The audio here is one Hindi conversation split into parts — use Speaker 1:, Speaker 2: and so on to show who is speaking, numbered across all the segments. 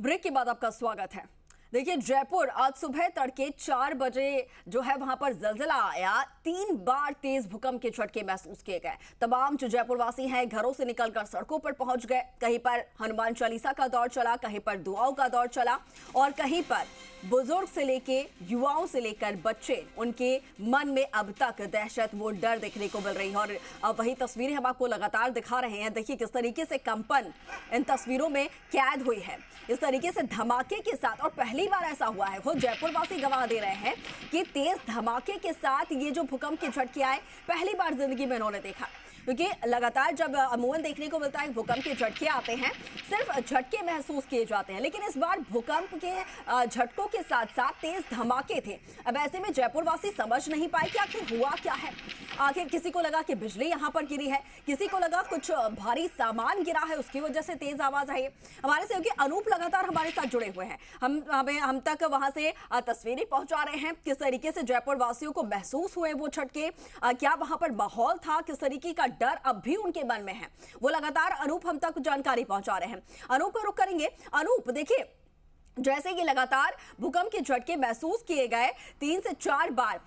Speaker 1: ब्रेक के बाद आपका स्वागत है। देखिए, जयपुर आज सुबह तड़के 4 बजे जो है वहां पर जलजला आया। 3 बार तेज भूकंप के झटके महसूस किए गए। तमाम जो जयपुर वासी हैं घरों से निकलकर सड़कों पर पहुंच गए। कहीं पर हनुमान चालीसा का दौर चला, कहीं पर दुआओं का दौर चला और कहीं पर बुजुर्ग से लेके युवाओं से लेकर बच्चे, उनके मन में अब तक दहशत, वो डर देखने को मिल रही है। और अब वही तस्वीरें हम आपको लगातार दिखा रहे हैं। देखिए किस तरीके से कंपन इन तस्वीरों में कैद हुई है। इस तरीके से धमाके के साथ, और पहली बार ऐसा हुआ है, वो जयपुर वासी गवाह दे रहे हैं कि तेज धमाके के साथ ये जो भूकंप के झटके आए, पहली बार जिंदगी में उन्होंने देखा। क्योंकि लगातार जब अमूमन देखने को मिलता है भूकंप के झटके आते हैं, सिर्फ झटके महसूस किए जाते हैं, लेकिन इस बार भूकंप के झटकों के साथ साथ तेज धमाके थे। अब ऐसे में जयपुर वासी समझ नहीं पाए कि आखिर हुआ क्या है। आखिर किसी को लगा कि बिजली यहां पर गिरी है, किसी को लगा कुछ भारी सामान गिरा है, उसकी वजह से तेज आवाज आई है। हमारे सहयोगी अनूप लगातार हमारे साथ जुड़े हुए हैं। हम तक वहां से तस्वीरें पहुंचा रहे हैं किस तरीके से जयपुर वासियों को महसूस हुए वो झटके, क्या वहां पर माहौल था, किस तरीके का डर अब भी उनके मन में है, वो लगातार अनूप हम तक जानकारी पहुंचा रहे हैं। अनूप को रुक करेंगे। अनूप, देखिए जैसे कि लगातार भूकंप के झटके महसूस किए गए 3 से 4 बार।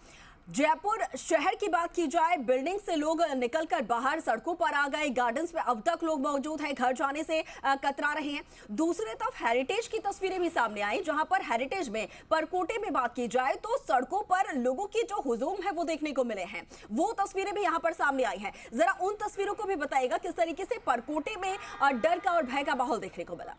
Speaker 1: जयपुर शहर की बात की जाए, बिल्डिंग से लोग निकलकर बाहर सड़कों पर आ गए, गार्डन्स में अब तक लोग मौजूद हैं, घर जाने से कतरा रहे हैं। दूसरी तरफ हेरिटेज की तस्वीरें भी सामने आई, जहां पर हेरिटेज में परकोटे में बात की जाए तो सड़कों पर लोगों की जो हुजूम है वो देखने को मिले हैं। वो तस्वीरें भी यहां पर सामने आई हैं। जरा उन तस्वीरों को भी बताइएगा किस तरीके से परकोटे में डर का और भय का माहौल देखने को मिला।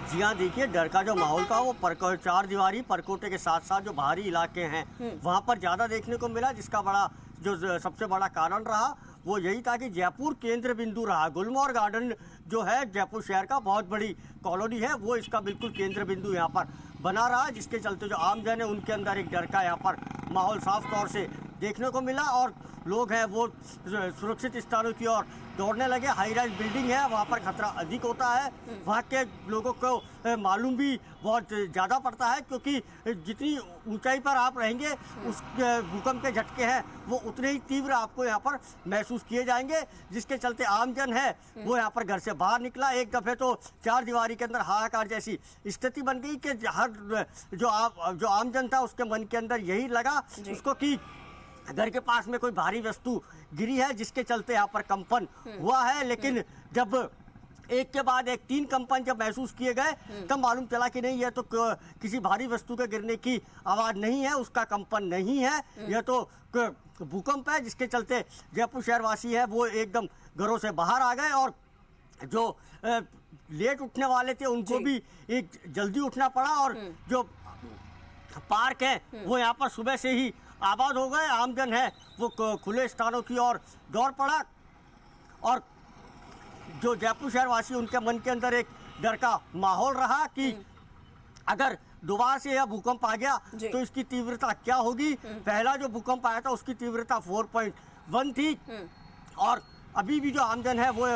Speaker 2: जी हाँ, देखिए डर का जो माहौल था वो चार दीवारी परकोटे के साथ साथ जो बाहरी इलाके हैं वहाँ पर ज़्यादा देखने को मिला। जिसका जो सबसे बड़ा कारण रहा वो यही था कि जयपुर केंद्र बिंदु रहा। गुलमोहर गार्डन जो है जयपुर शहर का बहुत बड़ी कॉलोनी है, वो इसका बिल्कुल केंद्र बिंदु यहाँ पर बना रहा, जिसके चलते जो आमजन है उनके अंदर एक डर का यहाँ पर माहौल साफ तौर से देखने को मिला। और लोग हैं वो सुरक्षित स्थानों की ओर दौड़ने लगे। हाई राइज बिल्डिंग है, वहाँ पर खतरा अधिक होता है। वहाँ के लोगों को मालूम भी बहुत ज़्यादा पड़ता है, क्योंकि जितनी ऊंचाई पर आप रहेंगे उस भूकंप के झटके हैं वो उतने ही तीव्र आपको यहाँ पर महसूस किए जाएंगे। जिसके चलते आमजन है वो यहाँ पर घर से बाहर निकला। एक दफ़े तो चार दीवारी के अंदर हाहाकार जैसी स्थिति बन गई कि हर जो आमजन था उसके मन के अंदर यही लगा उसको कि घर के पास में कोई भारी वस्तु गिरी है, जिसके चलते यहाँ पर कंपन हुआ है। लेकिन जब एक के बाद एक 3 कंपन जब महसूस किए गए तब मालूम चला कि नहीं, यह तो किसी भारी वस्तु के गिरने की आवाज़ नहीं है, उसका कंपन नहीं है, यह तो भूकंप है। जिसके चलते जयपुर शहरवासी है वो एकदम घरों से बाहर आ गए। और जो लेट उठने वाले थे उनको भी एक जल्दी उठना पड़ा। और जो पार्क है वो यहाँ पर सुबह से ही आबाद हो गए। आमजन है वो खुले स्थानों की ओर दौड़ पड़ा। और जो जयपुर शहरवासी उनके मन के अंदर एक डर का माहौल रहा कि अगर दोबारा से यह भूकंप आ गया तो इसकी तीव्रता क्या होगी। पहला जो भूकंप आया था उसकी तीव्रता 4.1 थी। और अभी भी जो आमजन है वो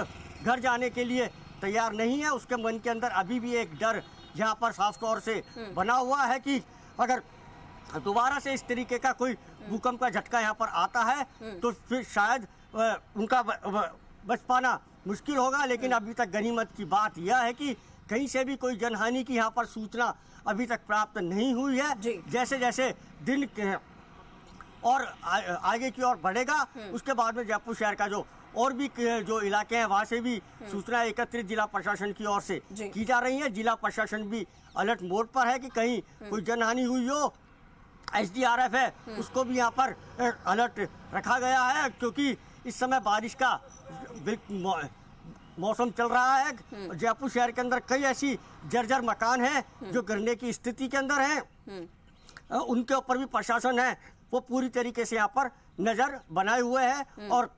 Speaker 2: घर जाने के लिए तैयार नहीं है। उसके मन के अंदर अभी भी एक डर यहाँ पर साफ तौर से बना हुआ है कि अगर दोबारा से इस तरीके का कोई भूकंप का झटका यहाँ पर आता है तो फिर शायद उनका बच पाना मुश्किल होगा। लेकिन अभी तक गनीमत की बात यह है कि कहीं से भी कोई जनहानि की यहाँ पर सूचना अभी तक प्राप्त नहीं हुई है। जैसे जैसे दिन और आगे की ओर बढ़ेगा उसके बाद में जयपुर शहर का जो और भी जो इलाके हैं वहाँ से भी सूचना एकत्रित जिला प्रशासन की ओर से की जा रही है। जिला प्रशासन भी अलर्ट मोड पर है कि कहीं कोई जनहानि हुई हो। SDRF है उसको भी यहाँ पर अलर्ट रखा गया है, क्योंकि इस समय बारिश का मौसम चल रहा है। जयपुर शहर के अंदर कई ऐसी जर्जर मकान हैं जो गिरने की स्थिति के अंदर हैं। उनके ऊपर भी प्रशासन है वो पूरी तरीके से यहाँ पर नज़र बनाए हुए है। और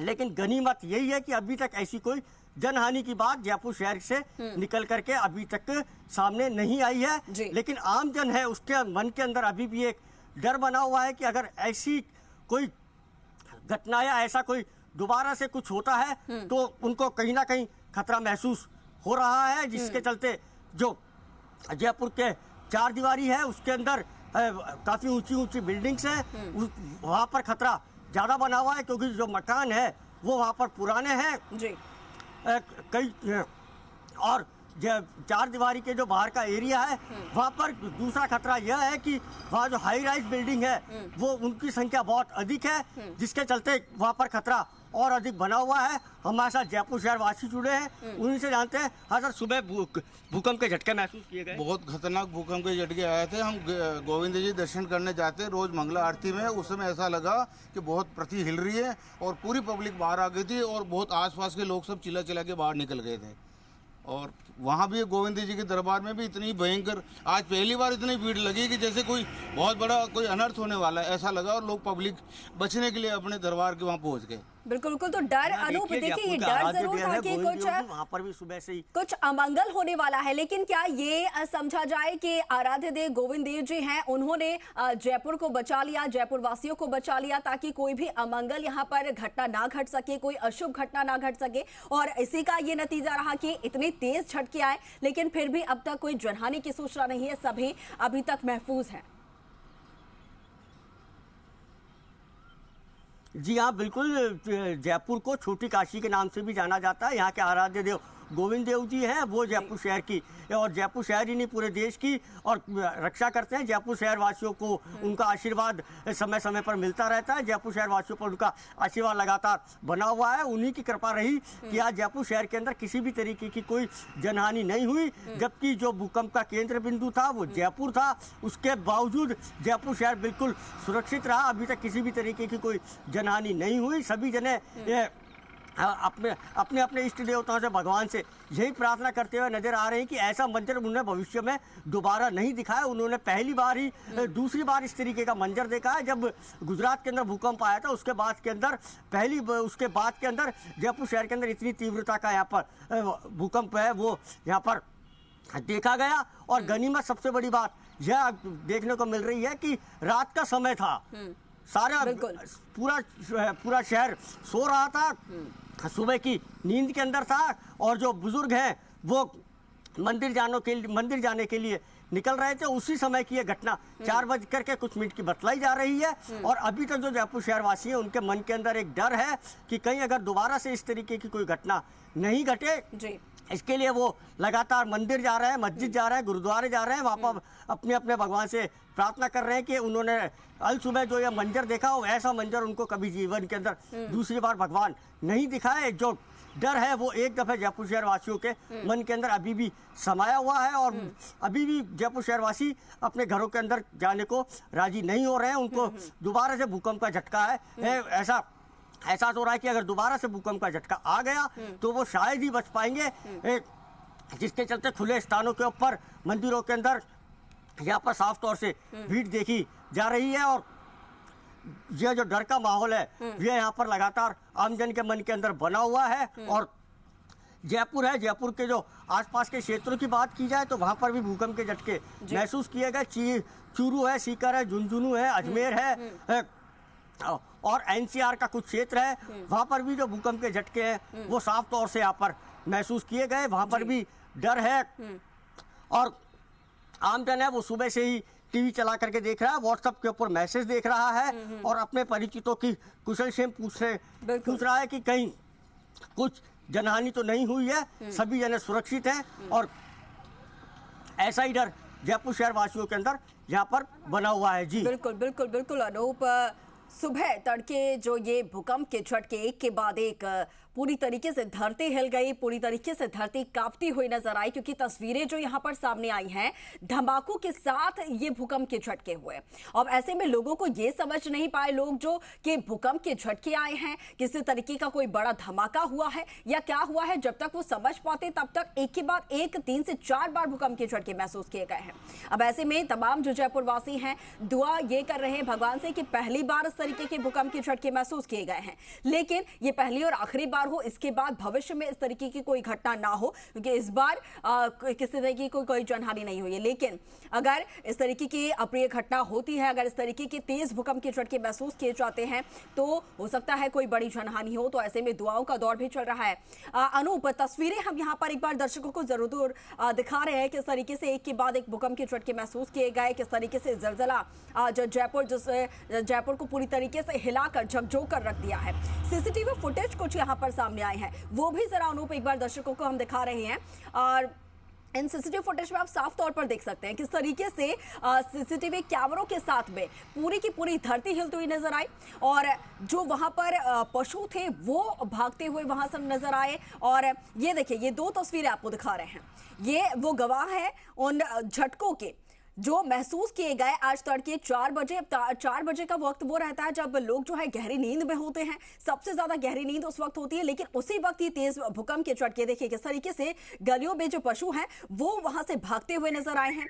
Speaker 2: लेकिन गनीमत यही है कि अभी तक ऐसी कोई जनहानि की बात जयपुर शहर से निकल करके अभी तक सामने नहीं आई है। लेकिन आम जन है उसके मन के अंदर अभी भी एक डर बना हुआ है कि अगर ऐसी कोई घटना या ऐसा कोई दोबारा से कुछ होता है तो उनको कहीं ना कहीं खतरा महसूस हो रहा है। जिसके चलते जो जयपुर के चार दीवारी है उसके अंदर काफ़ी ऊंची ऊंची बिल्डिंग्स हैं, वहाँ पर खतरा ज़्यादा बना हुआ है, क्योंकि जो मकान है वो वहाँ पर पुराने हैं। कई और चार दीवारी के जो बाहर का एरिया है वहाँ पर दूसरा खतरा यह है कि वहाँ जो हाई राइज बिल्डिंग है वो उनकी संख्या बहुत अधिक है, जिसके चलते वहाँ पर खतरा और अधिक बना हुआ है। हमारे साथ जयपुर शहर वासी जुड़े हैं, उन्हीं से जानते हैं। हाँ सर, सुबह भूकंप के झटके महसूस किए गए?
Speaker 3: बहुत खतरनाक भूकंप के झटके आए थे। हम गोविंद जी दर्शन करने जाते रोज मंगला आरती में, उस समय ऐसा लगा कि बहुत पृथ्वी हिल रही है और पूरी पब्लिक बाहर आ गई थी और बहुत आसपास के लोग सब चिल्ला चिल्ला के बाहर निकल गए थे। और वहाँ भी गोविंद जी के दरबार में भी इतनी भयंकर, आज पहली बार इतनी भीड़ लगी कि जैसे कोई बहुत बड़ा कोई अनर्थ होने वाला है ऐसा लगा, और लोग पब्लिक बचने के लिए अपने दरबार के वहाँ पहुँच गए।
Speaker 1: बिल्कुल बिल्कुल। तो डर अनूप, देखिए ये डर जरूर था कि कुछ
Speaker 2: वहाँ पर भी सुबह से ही
Speaker 1: कुछ अमंगल होने वाला है, लेकिन क्या ये समझा जाए कि आराध्य देव गोविंद देव जी हैं, उन्होंने जयपुर को बचा लिया, जयपुर वासियों को बचा लिया, ताकि कोई भी अमंगल यहाँ पर घटना ना घट सके, कोई अशुभ घटना ना घट सके। और इसी का ये नतीजा रहा कि इतने तेज झटके आए, लेकिन फिर भी अब तक कोई जनहानि की सूचना नहीं है, सभी अभी तक महफूज हैं।
Speaker 2: जी हाँ, बिल्कुल। जयपुर को छोटी काशी के नाम से भी जाना जाता है। यहाँ के आराध्य देव गोविंद देव जी हैं, वो जयपुर शहर की और जयपुर शहर ही नहीं पूरे देश की और रक्षा करते हैं। जयपुर शहर वासियों को उनका आशीर्वाद समय समय पर मिलता रहता है। जयपुर शहर वासियों पर उनका आशीर्वाद लगातार बना हुआ है। उन्हीं की कृपा रही कि आज जयपुर शहर के अंदर किसी भी तरीके की कोई जनहानि नहीं हुई, जबकि जो भूकंप का केंद्र बिंदु था वो जयपुर था। उसके बावजूद जयपुर शहर बिल्कुल सुरक्षित रहा। अभी तक किसी भी तरीके की कोई जनहानि नहीं हुई। सभी जने अपने अपने अपने इष्ट देवताओं से, भगवान से यही प्रार्थना करते हुए नजर आ रहे हैं कि ऐसा मंजर उन्होंने भविष्य में दोबारा नहीं दिखाया। उन्होंने पहली बार ही दूसरी बार इस तरीके का मंजर देखा है। जब गुजरात के अंदर भूकंप आया था उसके बाद के अंदर जयपुर शहर के अंदर इतनी तीव्रता का यहाँ पर भूकंप है वो यहाँ पर देखा गया। और गनीमत सबसे बड़ी बात यह देखने को मिल रही है कि रात का समय था, सारा पूरा शहर सो रहा था, सुबह की नींद के अंदर था, और जो बुजुर्ग हैं वो मंदिर जाने के लिए निकल रहे थे। उसी समय की ये घटना 4 बज कर कुछ मिनट की बतलाई जा रही है। और अभी तक जो जयपुर शहर वासी हैं उनके मन के अंदर एक डर है कि कहीं अगर दोबारा से इस तरीके की कोई घटना नहीं घटे जी। इसके लिए वो लगातार मंदिर जा रहे हैं, मस्जिद जा रहे हैं, गुरुद्वारे जा रहे हैं, वहाँ पर अपने अपने भगवान से प्रार्थना कर रहे हैं कि उन्होंने अल सुबह जो ये मंजर देखा हो ऐसा मंजर उनको कभी जीवन के अंदर दूसरी बार भगवान नहीं दिखाए। जो डर है वो एक दफे जयपुर शहर वासियों के मन के अंदर अभी भी समाया हुआ है और अभी भी जयपुर शहर वासी अपने घरों के अंदर जाने को राजी नहीं हो रहे हैं। उनको दोबारा से भूकंप का झटका है, ऐसा एहसास हो रहा है कि अगर दोबारा से भूकंप का झटका आ गया तो वो शायद ही बच पाएंगे, जिसके चलते खुले स्थानों के ऊपर, मंदिरों के अंदर यहाँ पर साफ तौर से भीड़ देखी जा रही है। और यह जो डर का माहौल है यह यहाँ पर लगातार आमजन के मन के अंदर बना हुआ है। और जयपुर है, जयपुर के जो आसपास के क्षेत्रों की बात की जाए तो वहाँ पर भी भूकंप के झटके महसूस किए गए। चूरू है, सीकर है, झुंझुनू है, अजमेर है और एनसीआर का कुछ क्षेत्र है, वहाँ पर भी जो भूकंप के झटके हैं वो साफ तौर से यहाँ पर महसूस किए गए। वहाँ पर भी डर है और आमजन है वो सुबह से ही टीवी चला करके देख रहा है, व्हाट्सएप के ऊपर मैसेज देख रहा है और अपने परिचितों की कुशल क्षेम पूछ रहा है कि कहीं कुछ जनहानि तो नहीं हुई है, सभी जने सुरक्षित हैं। और ऐसा ही डर जयपुर शहर वासियों के अंदर यहाँ पर बना हुआ है। जी
Speaker 1: बिल्कुल बिल्कुल बिल्कुल अनूप, सुबह तड़के जो ये भूकंप के झटके एक के बाद एक पूरी तरीके से धरती हिल गई, पूरी तरीके से धरती कांपती हुई नजर आई, क्योंकि तस्वीरें जो यहाँ पर सामने आई हैं धमाकों के साथ ये भूकंप के झटके हुए। और ऐसे में लोगों को ये समझ नहीं पाए लोग जो कि भूकंप के झटके आए हैं, किसी तरीके का कोई बड़ा धमाका हुआ है या क्या हुआ है, जब तक वो समझ पाते तब तक एक के बाद एक 3 से 4 बार भूकंप के झटके महसूस किए गए हैं। अब ऐसे में तमाम जो जयपुर वासी हैं दुआ ये कर रहे हैं भगवान से कि पहली बार इस तरीके के भूकंप के झटके महसूस किए गए हैं, लेकिन ये पहली और आखिरी बार हो, इसके बाद भविष्य में इस तरीके की कोई घटना ना हो, क्योंकि इस बार किसी तरीके की कोई जनहानि नहीं हुई है। लेकिन अगर इस तरीके की अप्रिय घटना होती है, अगर इस तरीके के तेज भूकंप के झटके महसूस किए जाते हैं तो हो सकता है कोई बड़ी जनहानि हो। तो ऐसे में दुआओं का दौर भी चल रहा है। अनूप, तस्वीरें हम यहाँ पर एक बार दर्शकों को जरूर दिखा रहे हैं किस तरीके से एक के बाद एक भूकंप के झटके महसूस किए गए, किस तरीके से जलजला आज जयपुर को पूरी तरीके से हिलाकर झकझोर कर रख दिया है। सीसीटीवी फुटेज कुछ यहाँ पर लगातार सामने आए हैं, वो भी जरा अनूप एक बार दर्शकों को हम दिखा रहे हैं। और इन सीसीटीवी फुटेज में आप साफ तौर पर देख सकते हैं किस तरीके से सीसीटीवी कैमरों के साथ में पूरी की पूरी धरती हिलती हुई नजर आई, और जो वहां पर पशु थे वो भागते हुए वहां से नजर आए। और ये देखिए, ये दो तस्वीरें आपको दिखा रहे हैं, ये वो गवाह है उन झटकों के जो महसूस किए गए आज तड़के 4 बजे का वक्त वो रहता है जब लोग जो है गहरी नींद में होते हैं। सबसे ज्यादा गहरी नींद उस वक्त होती है, लेकिन उसी वक्त ही तेज भूकंप के झटके देखिए किस तरीके से गलियों में जो पशु हैं वो वहां से भागते हुए नजर आए हैं।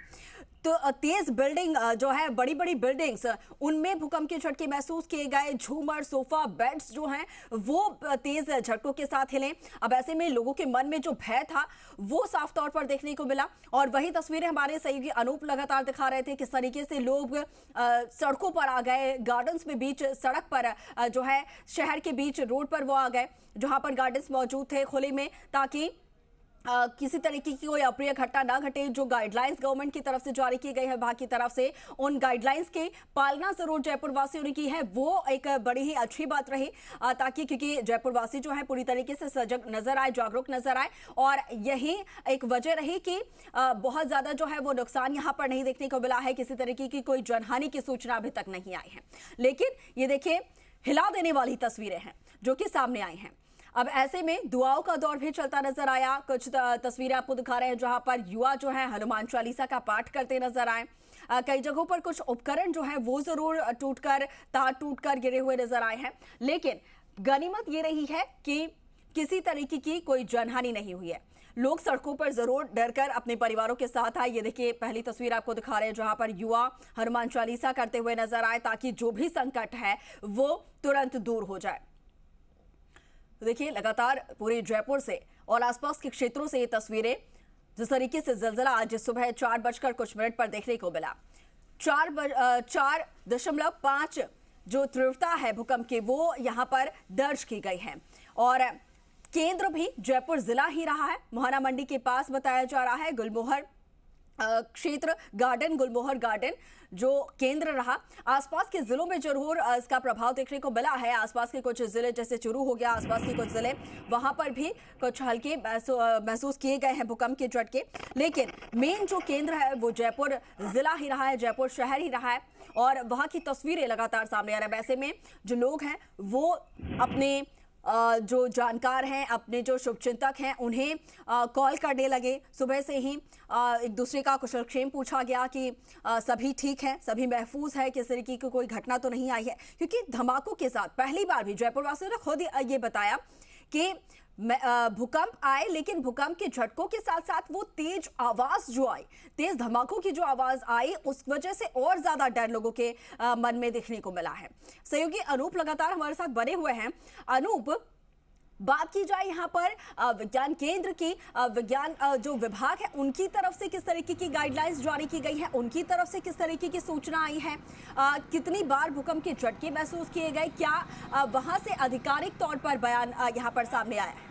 Speaker 1: तो तेज बिल्डिंग जो है, बड़ी बड़ी बिल्डिंग्स, उनमें भूकंप के झटके महसूस किए गए। झूमर, सोफा, बेड्स जो हैं वो तेज झटकों के साथ हिले। अब ऐसे में लोगों के मन में जो भय था वो साफ तौर पर देखने को मिला। और वही तस्वीरें हमारे सहयोगी अनूप लगातार दिखा रहे थे किस तरीके से लोग सड़कों पर आ गए, गार्डन्स में बीच सड़क पर जो है शहर के बीच रोड पर वो आ गए जहां पर गार्डन्स मौजूद थे खुले में, ताकि किसी तरीके की कोई अप्रिय घटना ना घटे। जो गाइडलाइंस गवर्नमेंट की तरफ से जारी की गई है, विभाग की तरफ से, उन गाइडलाइंस की पालना जरूर जयपुर वासियों ने की है, वो एक बड़ी ही अच्छी बात रही, ताकि क्योंकि जयपुर वासी जो है पूरी तरीके से सजग नजर आए, जागरूक नजर आए। और यही एक वजह रही कि बहुत ज्यादा जो है वो नुकसान यहाँ पर नहीं देखने को मिला है। किसी तरीके की कोई जनहानि की सूचना अभी तक नहीं आई है, लेकिन ये देखिए हिला देने वाली तस्वीरें हैं जो कि सामने आई हैं। अब ऐसे में दुआओं का दौर भी चलता नजर आया। कुछ तस्वीरें आपको दिखा रहे हैं जहां पर युवा जो है हनुमान चालीसा का पाठ करते नजर आए। कई जगहों पर कुछ उपकरण जो है वो जरूर तार टूटकर गिरे हुए नजर आए हैं, लेकिन गनीमत ये रही है कि किसी तरीके की कोई जनहानि नहीं हुई है। लोग सड़कों पर जरूर डरकर अपने परिवारों के साथ आए। ये देखिए, पहली तस्वीर आपको दिखा रहे हैं जहां पर युवा हनुमान चालीसा करते हुए नजर आए, ताकि जो भी संकट है वो तुरंत दूर हो जाए। देखिए, लगातार पूरे जयपुर से और आसपास के क्षेत्रों से ये तस्वीरें, जिस तरीके से जलजला आज सुबह 4:00 पर देखने को मिला। 4.5 जो तीव्रता है भूकंप की वो यहाँ पर दर्ज की गई है। और केंद्र भी जयपुर जिला ही रहा है। मोहना मंडी के पास बताया जा रहा है गुलमोहर क्षेत्र गार्डन, गुलमोहर गार्डन जो केंद्र रहा। आसपास के जिलों में जरूर इसका प्रभाव देखने को मिला है। आसपास के कुछ जिले जैसे चूरू हो गया, आसपास के कुछ जिले, वहां पर भी कुछ हल्के महसूस किए गए हैं भूकंप के झटके, लेकिन मेन जो केंद्र है वो जयपुर जिला ही रहा है, जयपुर शहर ही रहा है। और वहां की तस्वीरें लगातार सामने आ रही है। ऐसे में जो लोग हैं वो अपने जो जानकार हैं, अपने जो शुभचिंतक हैं, उन्हें कॉल करने लगे। सुबह से ही एक दूसरे का कुशलक्षेम पूछा गया कि सभी ठीक हैं, सभी महफूज है, किस तरीके की कोई घटना तो नहीं आई है। क्योंकि धमाकों के साथ पहली बार भी जयपुर वासियों ने खुद ये बताया कि भूकंप आए, लेकिन भूकंप के झटकों के साथ साथ वो तेज आवाज जो आई, तेज धमाकों की जो आवाज आई, उस वजह से और ज्यादा डर लोगों के मन में देखने को मिला है। सहयोगी अनूप लगातार हमारे साथ बने हुए हैं। अनूप, बात की जाए यहाँ पर विज्ञान केंद्र की, विज्ञान जो विभाग है उनकी तरफ से किस तरीके की गाइडलाइंस जारी की गई है, उनकी तरफ से किस तरीके की सूचना आई है, कितनी बार भूकंप के झटके महसूस किए गए, क्या वहां से आधिकारिक तौर पर बयान यहाँ पर सामने आया है?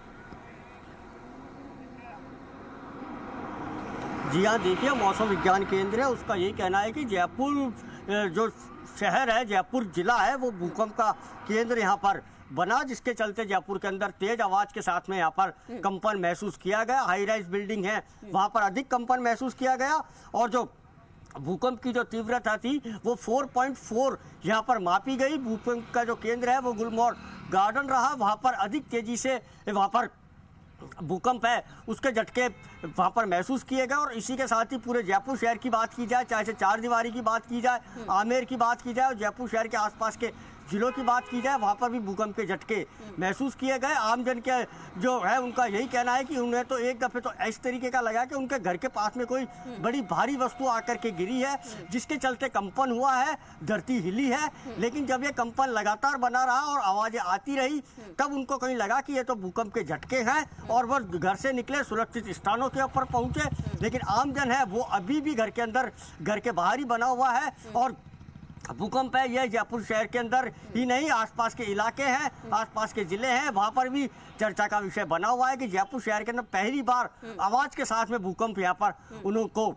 Speaker 2: जी हाँ, देखिए, मौसम विज्ञान केंद्र है, उसका यही कहना है कि जयपुर जो शहर है, जयपुर जिला है, वो भूकंप का केंद्र यहाँ पर बना, जिसके चलते जयपुर के अंदर तेज आवाज के साथ में यहाँ पर कंपन महसूस किया गया। हाई राइज बिल्डिंग है, वहाँ पर अधिक कंपन महसूस किया गया। और जो भूकंप की जो तीव्रता थी वो 4.4 यहाँ पर मापी गई। भूकंप का जो केंद्र है वो गुलमोहर गार्डन रहा, वहाँ पर अधिक तेजी से वहाँ पर भूकंप है उसके झटके वहाँ पर महसूस किए गए। और इसी के साथ ही पूरे जयपुर शहर की बात की जाए, चाहे चार दीवारी की बात की जाए, आमेर की बात की जाए, और जयपुर शहर के आसपास के जिलों की बात की जाए, वहाँ पर भी भूकंप के झटके महसूस किए गए। आमजन के जो है उनका यही कहना है कि उन्हें तो एक दफे तो इस तरीके का लगा कि उनके घर के पास में कोई बड़ी भारी वस्तु आकर के गिरी है, जिसके चलते कंपन हुआ है, धरती हिली है। लेकिन जब ये कंपन लगातार बना रहा और आवाजें आती रही, तब उनको कहीं लगा कि ये तो भूकंप के झटके हैं, और वो घर से निकले, सुरक्षित स्थानों के ऊपर पहुंचे। लेकिन आमजन है वो अभी भी घर के अंदर, घर के बाहर ही बना हुआ है। और भूकंप है यह जयपुर शहर के अंदर ही नहीं, आसपास के इलाके हैं, आसपास के जिले हैं, वहां पर भी चर्चा का विषय बना हुआ है कि जयपुर शहर के अंदर पहली बार आवाज के साथ में भूकंप यहाँ पर उनको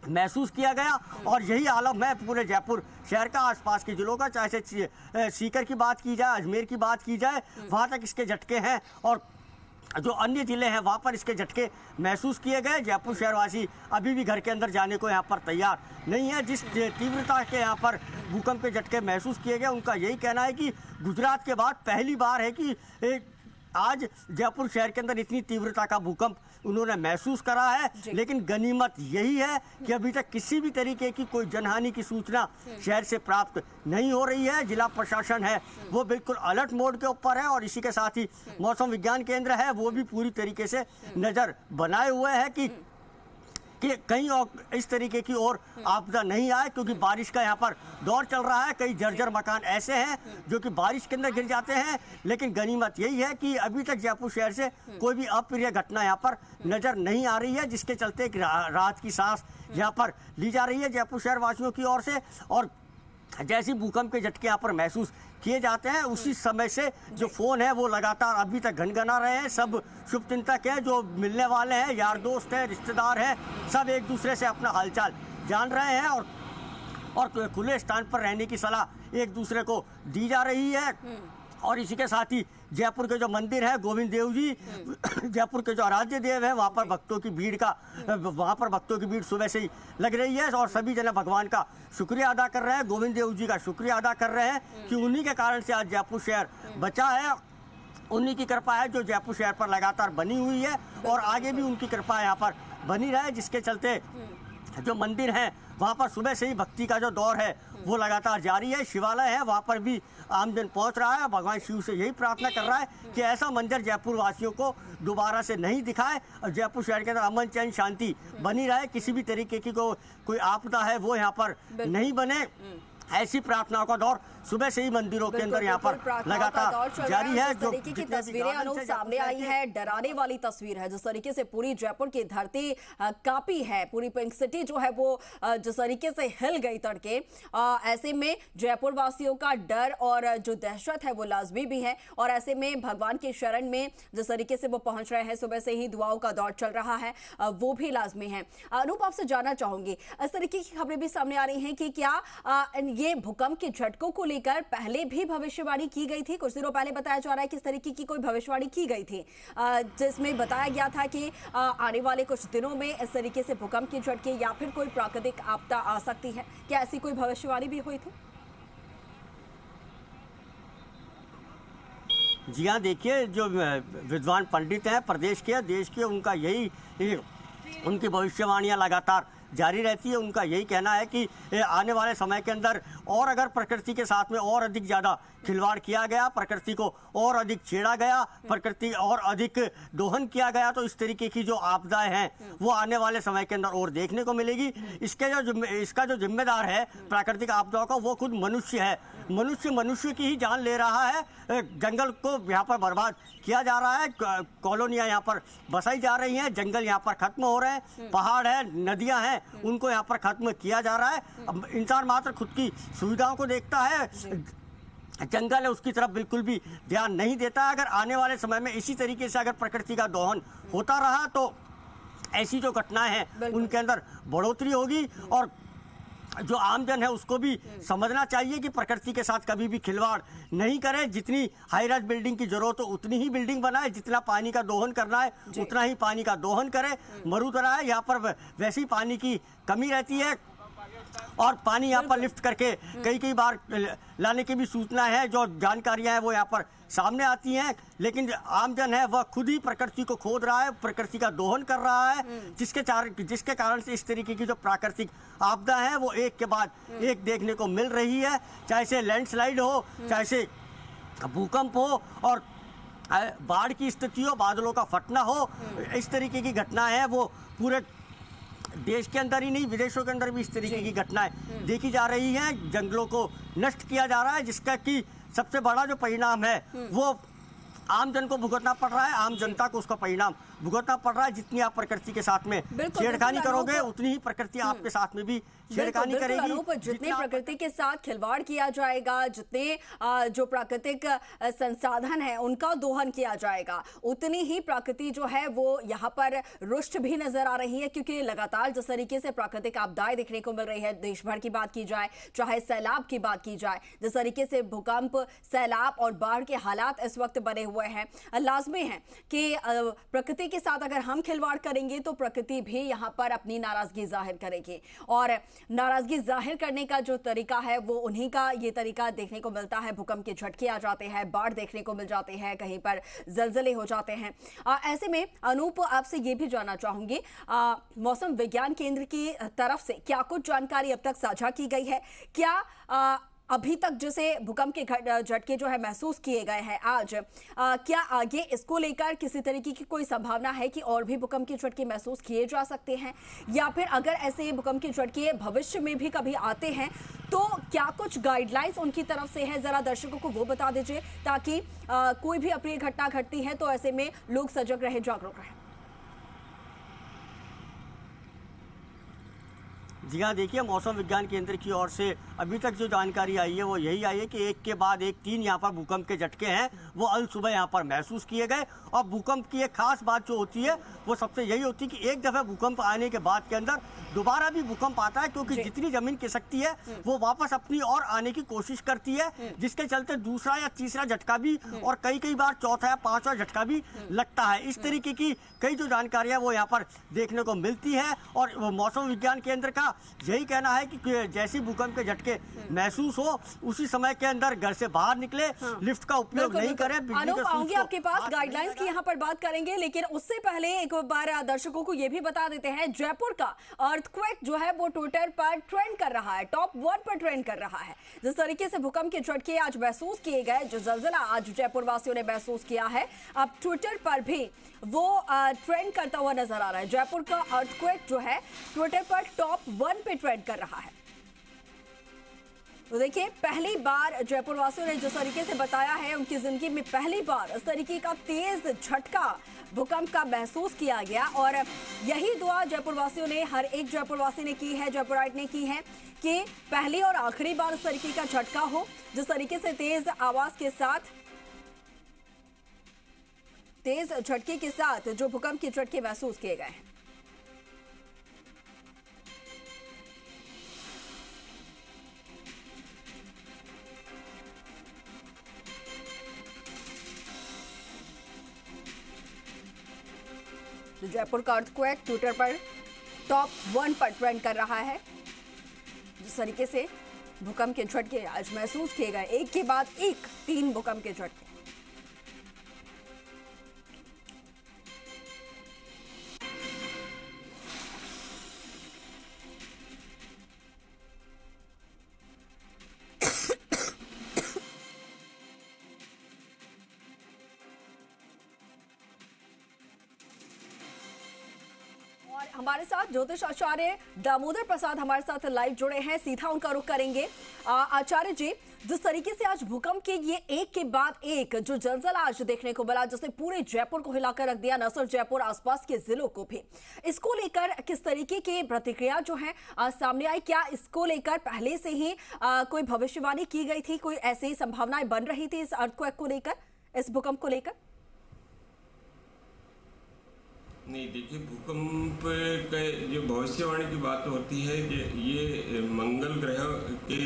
Speaker 2: महसूस किया गया। और यही आलम है पूरे जयपुर शहर का, आसपास के जिलों का, चाहे से सीकर की बात की जाए, अजमेर की बात की जाए, वहाँ तक इसके झटके हैं। और जो अन्य जिले हैं वहाँ पर इसके झटके महसूस किए गए। जयपुर शहरवासी अभी भी घर के अंदर जाने को यहाँ पर तैयार नहीं है। जिस तीव्रता के यहाँ पर भूकंप के झटके महसूस किए गए, उनका यही कहना है कि गुजरात के बाद पहली बार है कि आज जयपुर शहर के अंदर इतनी तीव्रता का भूकंप उन्होंने महसूस करा है। लेकिन गनीमत यही है कि अभी तक किसी भी तरीके की कोई जनहानि की सूचना शहर से प्राप्त नहीं हो रही है। जिला प्रशासन है वो बिल्कुल अलर्ट मोड के ऊपर है, और इसी के साथ ही मौसम विज्ञान केंद्र है वो भी पूरी तरीके से नज़र बनाए हुए है कि कहीं और इस तरीके की और आपदा नहीं आए, क्योंकि बारिश का यहाँ पर दौर चल रहा है। कई जर्जर मकान ऐसे हैं जो कि बारिश के अंदर गिर जाते हैं। लेकिन गनीमत यही है कि अभी तक जयपुर शहर से कोई भी अप्रिय घटना यहाँ पर नज़र नहीं आ रही है, जिसके चलते एक राहत की सांस यहाँ पर ली जा रही है जयपुर शहर वासियों की ओर से। और जैसी भूकंप के झटके यहाँ पर महसूस किए जाते हैं, उसी समय से जो फ़ोन है वो लगातार अभी तक घनघना रहे हैं। सब शुभचिंतक हैं, जो मिलने वाले हैं, यार दोस्त हैं, रिश्तेदार हैं, सब एक दूसरे से अपना हालचाल जान रहे हैं। और खुले स्थान पर रहने की सलाह एक दूसरे को दी जा रही है। और इसी के साथ ही जयपुर के जो मंदिर है गोविंद देव जी, जयपुर के जो आराध्य देव है, वहाँ पर भक्तों की भीड़ सुबह से ही लग रही है। और सभी जने भगवान का शुक्रिया अदा कर रहे हैं, गोविंद देव जी का शुक्रिया अदा कर रहे हैं कि उन्हीं के कारण से आज जयपुर शहर बचा है। उन्हीं की कृपा है जो जयपुर शहर पर लगातार बनी हुई है, और आगे भी उनकी कृपा यहाँ पर बनी रहे, जिसके चलते जो मंदिर हैं वहाँ पर सुबह से ही भक्ति का जो दौर है वो लगातार जारी है। शिवालय है, वहाँ पर भी आमजन पहुँच रहा है। भगवान शिव से यही प्रार्थना कर रहा है कि ऐसा मंजर जयपुर वासियों को दोबारा से नहीं दिखाए, और जयपुर शहर के अंदर अमन चैन शांति बनी रहे। किसी भी तरीके की कोई आपदा है वो यहाँ पर नहीं बने, ऐसी प्रार्थनाओं का दौर सुबह से ही मंदिरों के अंदर यहाँ पर लगातार जारी है।
Speaker 1: जो तरीके की तस्वीरें अनूप सामने आई है, डराने वाली तस्वीर है। जिस तरीके से पूरी जयपुर की धरती कांपी है, पूरी पिंक सिटी जो है वो जिस तरीके से हिल गई तड़के, ऐसे में जयपुर वासियों का डर और जो दहशत है वो लाजमी भी है। और ऐसे में भगवान की शरण में जिस तरीके से वो पहुंच रहे हैं, सुबह से ही दुआओं का दौर चल रहा है, वो भी लाजमी है। अनूप, आपसे जानना चाहूंगी, इस तरीके की खबरें भी सामने आ रही हैं कि क्या ये भूकंप के झटकों को लेकर पहले भी भविष्यवाणी की गई थी? कुछ दिनों पहले बताया जा रहा है कि इस तरीके की कोई भविष्यवाणी की गई थी, जिसमें बताया गया था कि आने वाले कुछ दिनों में इस तरीके से भूकंप के झटके या फिर कोई प्राकृतिक आपदा आ सकती है। क्या ऐसी कोई भविष्यवाणी भी हुई थी?
Speaker 2: जी हाँ, देखिए, जो विद्वान पंडित हैं प्रदेश के, देश के, उनका यही उनकी भविष्यवाणियाँ लगातार जारी रहती है। उनका यही कहना है कि आने वाले समय के अंदर और अगर प्रकृति के साथ में और अधिक ज़्यादा खिलवाड़ किया गया, प्रकृति को और अधिक छेड़ा गया, प्रकृति और अधिक दोहन किया गया, तो इस तरीके की जो आपदाएं हैं वो आने वाले समय के अंदर और देखने को मिलेगी। इसका जो जिम्मेदार है प्राकृतिक आपदाओं का, वो खुद मनुष्य है। मनुष्य की ही जान ले रहा है। जंगल को यहाँ पर बर्बाद किया जा रहा है, कॉलोनियाँ यहाँ पर बसाई जा रही हैं, जंगल यहाँ पर खत्म हो रहे हैं, पहाड़ है, नदियाँ हैं, उनको यहाँ पर खत्म किया जा रहा है। अब इंसान मात्र खुद की सुविधाओं को देखता है, जंगल है उसकी तरफ बिल्कुल भी ध्यान नहीं देता। अगर आने वाले समय में इसी तरीके से अगर प्रकृति का दोहन होता रहा तो ऐसी जो घटनाएं हैं उनके अंदर बढ़ोतरी होगी। और जो आमजन है उसको भी समझना चाहिए कि प्रकृति के साथ कभी भी खिलवाड़ नहीं करें। जितनी हाई राइज बिल्डिंग की जरूरत हो उतनी ही बिल्डिंग बनाए, जितना पानी का दोहन करना है उतना ही पानी का दोहन करें। मरुधरा है, यहाँ पर वैसी पानी की कमी रहती है, और पानी यहाँ पर लिफ्ट करके कई बार लाने की भी सूचना है, जो जानकारियाँ हैं वो यहाँ पर सामने आती हैं। लेकिन आमजन है वह खुद ही प्रकृति को खोद रहा है, प्रकृति का दोहन कर रहा है, जिसके कारण से इस तरीके की जो प्राकृतिक आपदा है वो एक के बाद एक देखने को मिल रही है। चाहे से लैंडस्लाइड हो, चाहे से भूकंप हो, और बाढ़ की स्थिति हो, बादलों का फटना हो, इस तरीके की घटनाएं हैं वो पूरे देश के अंदर ही नहीं, विदेशों के अंदर भी इस तरीके की घटनाएं देखी जा रही हैं। जंगलों को नष्ट किया जा रहा है, जिसका कि सबसे बड़ा जो परिणाम है वो आम जन को भुगतना पड़ रहा है, आम जनता को उसका परिणाम भुगतना पड़ रहा है। जितनी आप प्रकृति के साथ में छेड़खानी करोगे उतनी ही प्रकृति आपके साथ में भी छेड़खानी करेगी।
Speaker 1: जितने प्रकृति के साथ खिलवाड़ किया जाएगा, जितने जो प्राकृतिक संसाधन है उनका दोहन किया जाएगा, उतनी ही प्रकृति जो है वो यहाँ पर रुष्ट भी नजर आ रही है। क्योंकि लगातार जिस तरीके से प्राकृतिक आपदाएं देखने को मिल रही है, देश भर की बात की जाए, चाहे सैलाब की बात की जाए, जिस तरीके से भूकंप, सैलाब और बाढ़ के हालात इस वक्त बने हुए हैं, लाजमी है कि प्रकृति के साथ अगर हम खिलवाड़ करेंगे तो प्रकृति भी यहाँ पर अपनी नाराजगी जाहिर करेगी। और नाराजगी जाहिर करने का जो तरीका है वो उन्हीं का ये तरीका देखने को मिलता है। भूकंप के झटके आ जाते हैं, बाढ़ देखने को मिल जाते हैं, कहीं पर जलजले हो जाते हैं। ऐसे में अनूप, आपसे ये भी जानना चाहूंगी, मौसम विज्ञान केंद्र की तरफ से क्या कुछ जानकारी अब तक साझा की गई है? क्या अभी तक जैसे भूकंप के झटके जो है महसूस किए गए हैं आज, क्या आगे इसको लेकर किसी तरीके की कोई संभावना है कि और भी भूकंप के झटके महसूस किए जा सकते हैं? या फिर अगर ऐसे भूकंप के झटके भविष्य में भी कभी आते हैं तो क्या कुछ गाइडलाइंस उनकी तरफ से है? जरा दर्शकों को वो बता दीजिए ताकि कोई भी अप्रिय घटना घटती है तो ऐसे में लोग सजग रहे, जागरूक रहे।
Speaker 2: जी हाँ, देखिए, मौसम विज्ञान केंद्र की ओर से अभी तक जो जानकारी आई है वो यही आई है कि एक के बाद एक 3 यहाँ पर भूकंप के झटके हैं वो अल सुबह यहाँ पर महसूस किए गए। और भूकंप की एक खास बात जो होती है वो सबसे यही होती है कि एक दफ़ा भूकंप आने के बाद के अंदर दोबारा भी भूकंप आता है, क्योंकि जितनी जमीन खिसकती है वो वापस अपनी ओर आने की कोशिश करती है, जिसके चलते दूसरा या तीसरा झटका भी और कई बार चौथा या पांचवा झटका भी लगता है। इस तरीके की कई जो जानकारियां वो यहाँ पर देखने को मिलती है। और मौसम विज्ञान केंद्र का यही कहना है कि जैसे भूकंप के झटके महसूस हो उसी समय के अंदर घर से बाहर निकले, लिफ्ट का उपयोग नहीं करें।
Speaker 1: आऊंगी आपके पास, गाइडलाइंस की यहाँ पर बात करेंगे, लेकिन उससे पहले एक बार दर्शकों को ये भी बता देते हैं, जयपुर का अर्थक्वेक जो है वो ट्विटर पर ट्रेंड कर रहा है, टॉप 1 पर ट्रेंड कर रहा है। जिस तरीके से भूकंप के झटके आज महसूस किए गए, जो जलजला आज जयपुर वासियों ने महसूस किया है, अब ट्विटर पर भी वो ट्रेंड करता हुआ नजर आ रहा है। जयपुर का अर्थक्वेक जो है ट्विटर पर टॉप 1 पे ट्रेंड कर रहा है। तो देखिए, पहली बार जयपुर वासियों ने जिस तरीके से बताया है, उनकी जिंदगी में पहली बार इस तरीके का तेज झटका भूकंप का महसूस किया गया। और यही दुआ जयपुर वासियों ने, हर एक जयपुर वासी ने की है, जयपुराइट ने की है कि पहली और आखिरी बार इस तरीके का झटका हो, जिस तरीके से तेज आवाज के साथ, तेज झटके के साथ जो भूकंप के झटके महसूस किए गए हैं। जयपुर का अर्थक्वेक ट्विटर पर टॉप 1 पर ट्रेंड कर रहा है। जिस तरीके से भूकंप के झटके आज महसूस किए गए, एक के बाद एक 3 भूकंप के झटके। हमारे साथ ज्योतिष आचार्य दामोदर प्रसाद हमारे साथ लाइव जुड़े हैं, सीधा उनका रुख करेंगे। आचार्य जी, जिस तरीके से आज भूकंप के ये एक के बाद एक जो जलजला आज देखने को मिला, जिसने पूरे जयपुर को हिलाकर रख दिया, न सिर्फ जयपुर, आसपास के जिलों को भी, इसको लेकर किस तरीके की प्रतिक्रिया जो है सामने आई? क्या इसको लेकर पहले से ही कोई भविष्यवाणी की गई थी, कोई ऐसी संभावनाएं बन रही थी इस अर्थक्वेक को लेकर, इस भूकंप को लेकर?
Speaker 4: नहीं, देखिए, भूकंप के जो भविष्यवाणी की बात होती है कि ये मंगल ग्रह के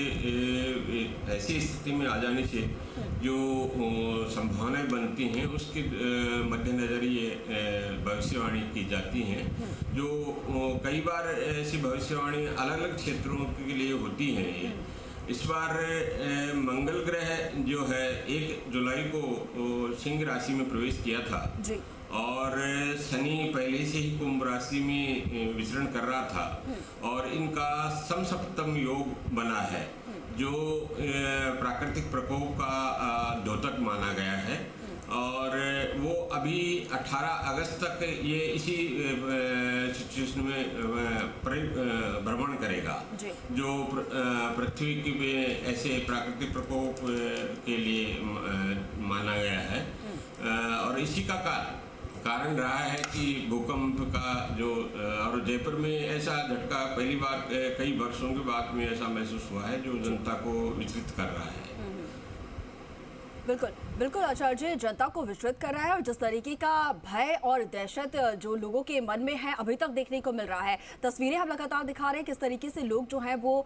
Speaker 4: ऐसी स्थिति में आ जाने से जो संभावनाएं बनती हैं उसके मद्देनजर ये भविष्यवाणी की जाती हैं। जो कई बार ऐसी भविष्यवाणी अलग अलग क्षेत्रों के लिए होती हैं। ये इस बार मंगल ग्रह जो है 1 जुलाई को सिंह राशि में प्रवेश किया था जी। और शनि पहले से ही कुंभ राशि में विचरण कर रहा था और इनका समसप्तम योग बना है, जो प्राकृतिक प्रकोप का द्योतक माना गया है। और वो अभी 18 अगस्त तक ये इसी सिचुएशन में भ्रमण करेगा, जो पृथ्वी के ऐसे प्राकृतिक प्रकोप के लिए माना गया है। और इसी का कारण रहा है कि भूकंप का जो और जयपुर में ऐसा झटका पहली बार कई वर्षों के बाद में ऐसा महसूस हुआ है, जो जनता को विचलित कर रहा है।
Speaker 1: बिल्कुल बिल्कुल आचार्य, जनता को विचलित कर रहा है और जिस तरीके का भय और दहशत जो लोगों के मन में है अभी तक देखने को मिल रहा है। तस्वीरें हम लगातार दिखा रहे हैं किस तरीके से लोग जो हैं वो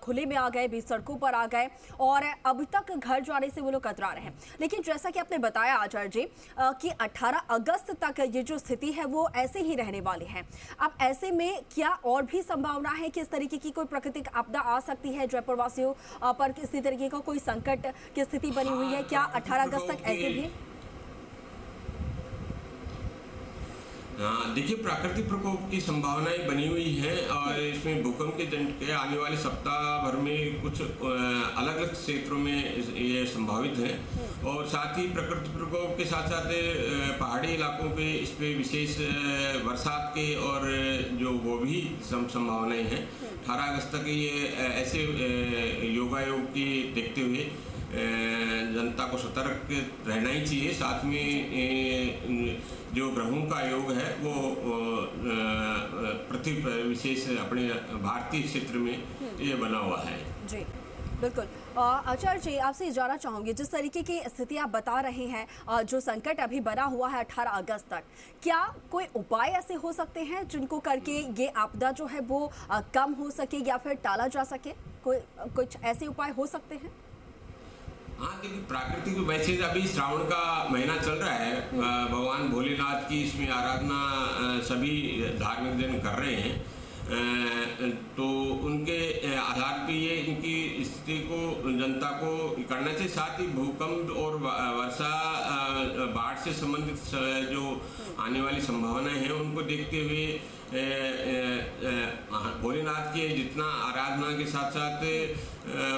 Speaker 1: खुले में आ गए, बीच सड़कों पर आ गए और अभी तक घर जाने से वो लोग कतरा रहे हैं। लेकिन जैसा कि आपने बताया आचार्य जी कि 18 अगस्त तक ये जो स्थिति है वो ऐसे ही रहने वाली है। अब ऐसे में क्या और भी संभावना है कि इस तरीके की कोई प्राकृतिक आपदा आ सकती है जयपुर वासियों पर? किसी तरीके का कोई संकट की स्थिति बनी हुई है क्या 18 अगस्त तक ऐसे भी?
Speaker 4: हाँ, देखिए प्राकृतिक प्रकोप की संभावनाएं बनी हुई हैं और इसमें भूकंप के झटके आने वाले सप्ताह भर में कुछ अलग अलग क्षेत्रों में ये संभावित हैं। और साथ ही प्राकृतिक प्रकोप के साथ साथ पहाड़ी इलाकों पे इस पे विशेष बरसात के और जो वो भी संभावनाएं हैं। 18 अगस्त तक ये ऐसे योगायोग की देखते हुए जनता को सतर्क रहना ही चाहिए। साथ में जो ग्रहों का योग है वो पृथ्वी पर विशेष अपने भारतीय क्षेत्र में ये बना हुआ है।
Speaker 1: जी बिल्कुल। आचार्य जी, आपसे जानना चाहूंगी जिस तरीके की स्थिति आप बता रहे हैं, जो संकट अभी बना हुआ है 18 अगस्त तक, क्या कोई उपाय ऐसे हो सकते हैं जिनको करके ये आपदा जो है वो कम हो सके या फिर टाला जा सके? कुछ ऐसे उपाय हो सकते हैं?
Speaker 4: हाँ, देखिए प्राकृतिक वैसे अभी श्रावण का महीना चल रहा है, भगवान भोलेनाथ की इसमें आराधना सभी धार्मिक जन कर रहे हैं। तो उनके आधार पे ये इनकी स्थिति को जनता को करना चाहिए। साथ ही भूकंप और वर्षा बाढ़ से संबंधित जो आने वाली संभावनाएं हैं उनको देखते हुए भोलेनाथ की जितना आराधना के साथ साथ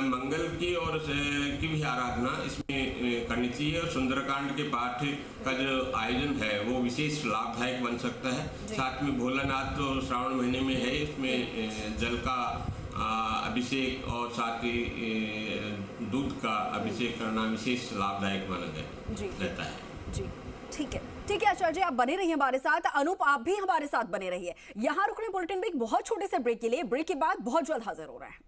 Speaker 4: मंगल की और की भी आराधना इसमें करनी चाहिए। और सुंदरकांड के पाठ का जो आयोजन है वो विशेष लाभदायक बन सकता है। साथ में भोलानाथ तो श्रावण महीने में है, इसमें जल का अभिषेक और साथ ही दूध का अभिषेक करना विशेष लाभदायक माना रहता है।
Speaker 1: जी ठीक है आचार्य जी, आप बने रहिए हमारे साथ। अनूप, आप भी हमारे साथ बने रहिए। यहाँ रुकने बुलेटिन में एक बहुत छोटे से ब्रेक के लिए, ब्रेक के बाद बहुत जल्द हाजिर हो रहे हैं।